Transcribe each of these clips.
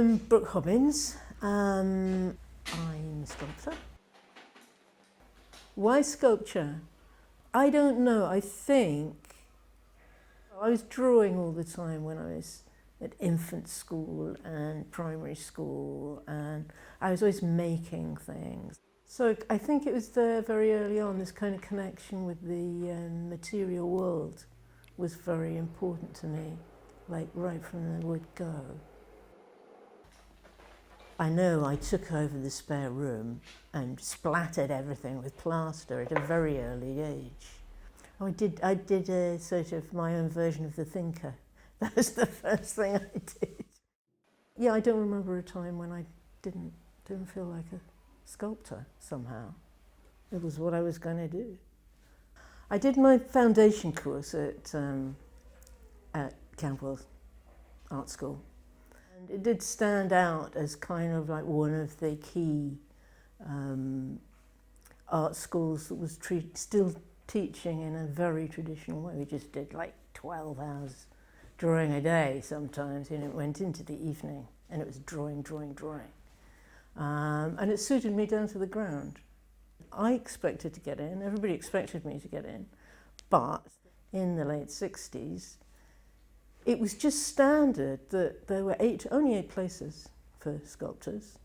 I'm Brook Hobbins. I'm a sculptor. Why sculpture? I don't know. I think I was drawing all the time when I was at infant school and primary school, and I was always making things. So I think it was there very early on, this kind of connection with the material world was very important to me, like right from the word go. I know I took over the spare room and splattered everything with plaster at a very early age. I did a sort of my own version of the thinker. That was the first thing I did. Yeah, I don't remember a time when I didn't feel like a sculptor somehow. It was what I was going to do. I did my foundation course at Camberwell Art School. And it did stand out as kind of like one of the key art schools that was still teaching in a very traditional way. We just did like 12 hours drawing a day sometimes, and it went into the evening and it was drawing. And it suited me down to the ground. I expected to get in, everybody expected me to get in, but in the late 60s, it was just standard that there were only eight places for sculptors,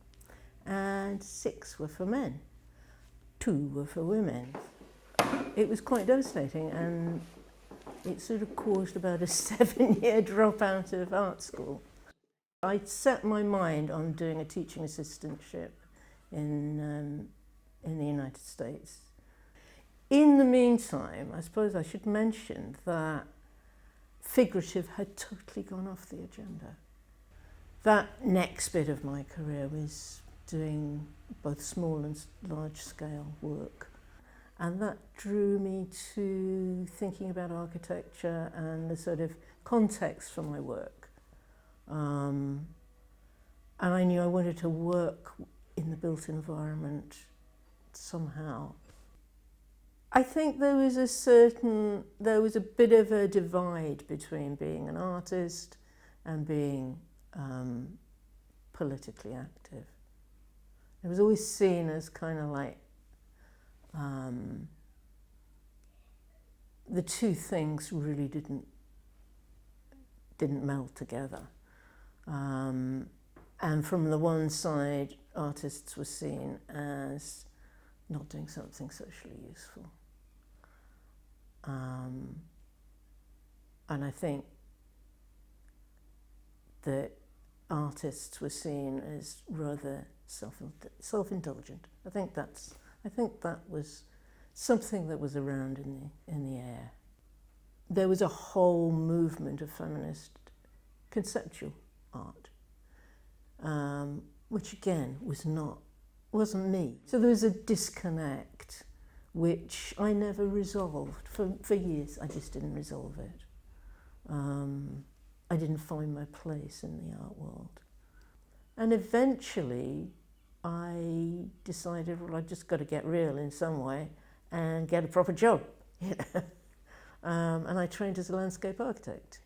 and 6 were for men, 2 were for women. It was quite devastating, and it sort of caused about a 7-year dropout of art school. I set my mind on doing a teaching assistantship in the United States. In the meantime, I suppose I should mention that figurative had totally gone off the agenda. That next bit of my career was doing both small and large scale work, and that drew me to thinking about architecture and the sort of context for my work. And I knew I wanted to work in the built environment somehow. I think there was a bit of a divide between being an artist and being politically active. It was always seen as kind of like the two things really didn't meld together. And from the one side, artists were seen as not doing something socially useful. And I think that artists were seen as rather self-indulgent. I think that was something that was around in the air. There was a whole movement of feminist conceptual art, which again wasn't me. So there was a disconnect which I never resolved. For years I just didn't resolve it. I didn't find my place in the art world. And eventually I decided, well, I've just got to get real in some way and get a proper job. And I trained as a landscape architect.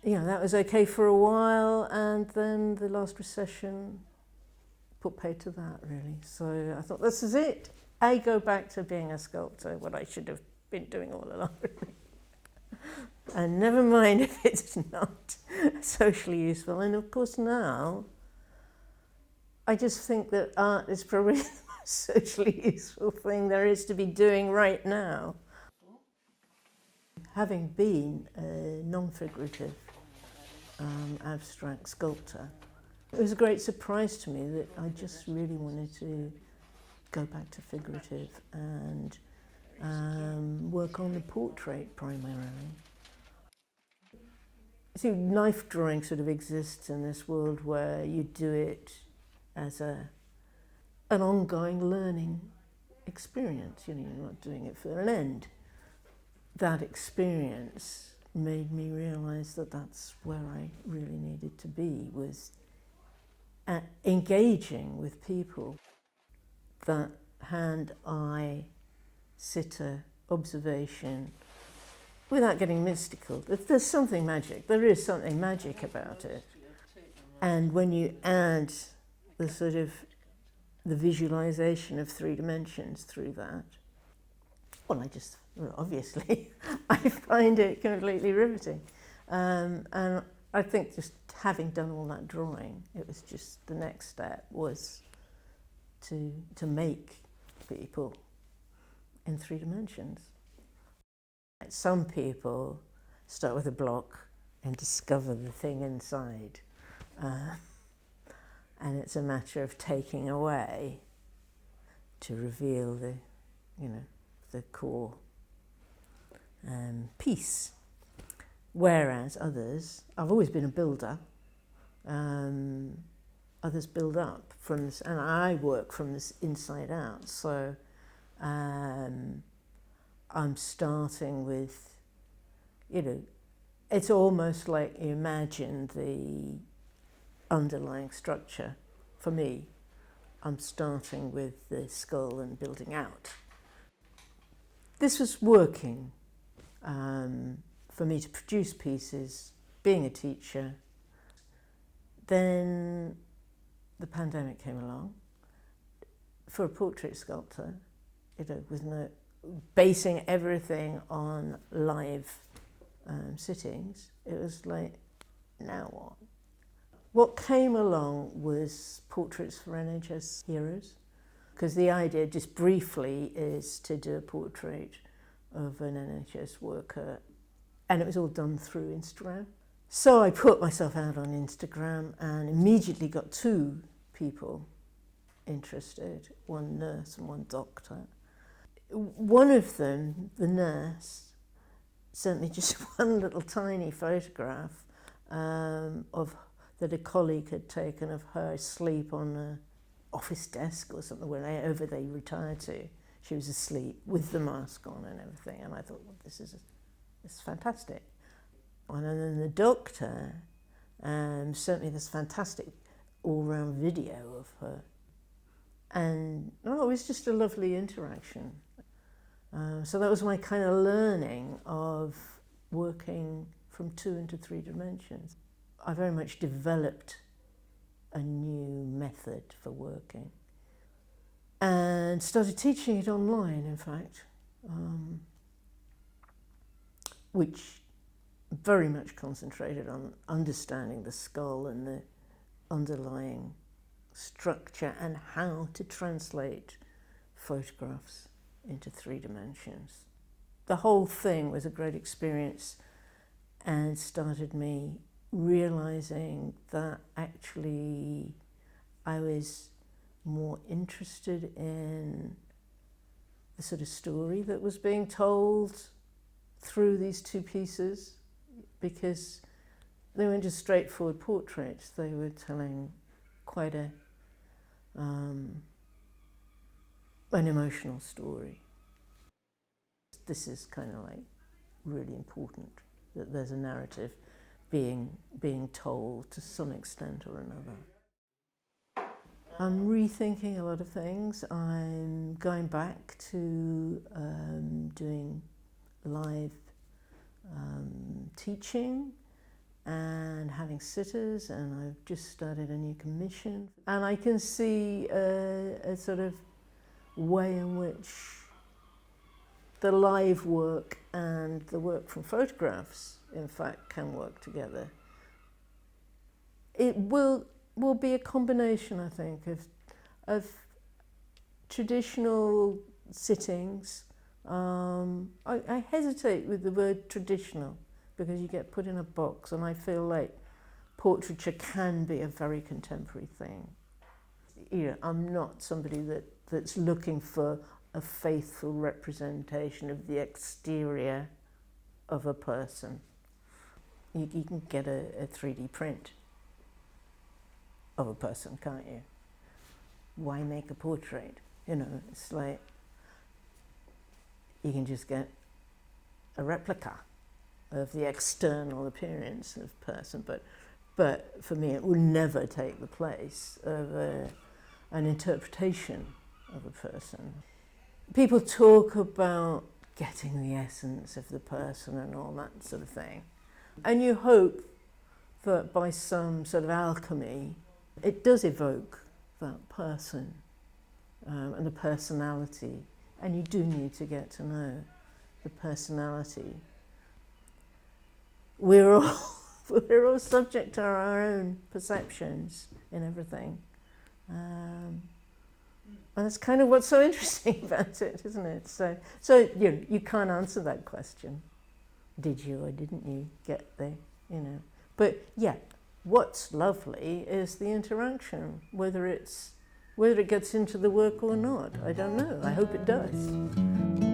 That was okay for a while, and then the last recession put paid to that, really. So I thought, this is it. I go back to being a sculptor, what I should have been doing all along. And never mind if it's not socially useful. And of course now, I just think that art is probably the most socially useful thing there is to be doing right now. Having been a non-figurative abstract sculptor, it was a great surprise to me that I just really wanted to go back to figurative and work on the portrait primarily. See, knife drawing sort of exists in this world where you do it as an ongoing learning experience. You're not doing it for an end. That experience made me realise that that's where I really needed to be, was engaging with people. That hand-eye sitter observation, without getting mystical. There's something magic. There is something magic about it. And when you add the sort of the visualization of 3 dimensions through that, well, obviously, I find it completely riveting. And I think just having done all that drawing, it was just the next step was to make people in 3 dimensions. Some people start with a block and discover the thing inside. And it's a matter of taking away to reveal the core piece. Whereas others, I've always been a builder, others build up from this, and I work from this inside out. So I'm starting with, it's almost like you imagine the underlying structure. For me, I'm starting with the skull and building out. This was working for me to produce pieces, being a teacher. Then the pandemic came along. For a portrait sculptor, with basing everything on live sittings, it was like, now what? What came along was portraits for NHS heroes, because the idea, just briefly, is to do a portrait of an NHS worker, and it was all done through Instagram. So I put myself out on Instagram and immediately got 2 people interested, one nurse and one doctor. One of them, the nurse, sent me just one little tiny photograph of that a colleague had taken of her asleep on an office desk or something, wherever they retired to. She was asleep with the mask on and everything, and I thought, well, this is fantastic. And then the doctor sent me this fantastic all-round video of her. And it was just a lovely interaction. So that was my kind of learning of working from 2 into 3 dimensions. I very much developed a new method for working and started teaching it online, in fact, which very much concentrated on understanding the skull and the underlying structure and how to translate photographs into 3 dimensions. The whole thing was a great experience and started me realizing that actually I was more interested in the sort of story that was being told through these 2 pieces, because they weren't just straightforward portraits, they were telling quite an emotional story. This is kind of like really important, that there's a narrative being told to some extent or another. I'm rethinking a lot of things. I'm going back to doing live teaching and having sitters, and I've just started a new commission. And I can see a sort of way in which the live work and the work from photographs, in fact, can work together. It will be a combination, I think, of traditional sittings. I hesitate with the word traditional because you get put in a box, and I feel like portraiture can be a very contemporary thing. I'm not somebody that's looking for a faithful representation of the exterior of a person. You can get a 3D print of a person, can't you? Why make a portrait? It's like you can just get a replica of the external appearance of a person, but for me it will never take the place of an interpretation of a person. People talk about getting the essence of the person and all that sort of thing, and you hope that by some sort of alchemy, it does evoke that person and the personality, and you do need to get to know the personality. We're all subject to our own perceptions in everything. And that's kind of what's so interesting about it, isn't it? So you can't answer that question. Did you or didn't you get the, But yeah, what's lovely is the interaction, whether it gets into the work or not. I don't know. I hope it does.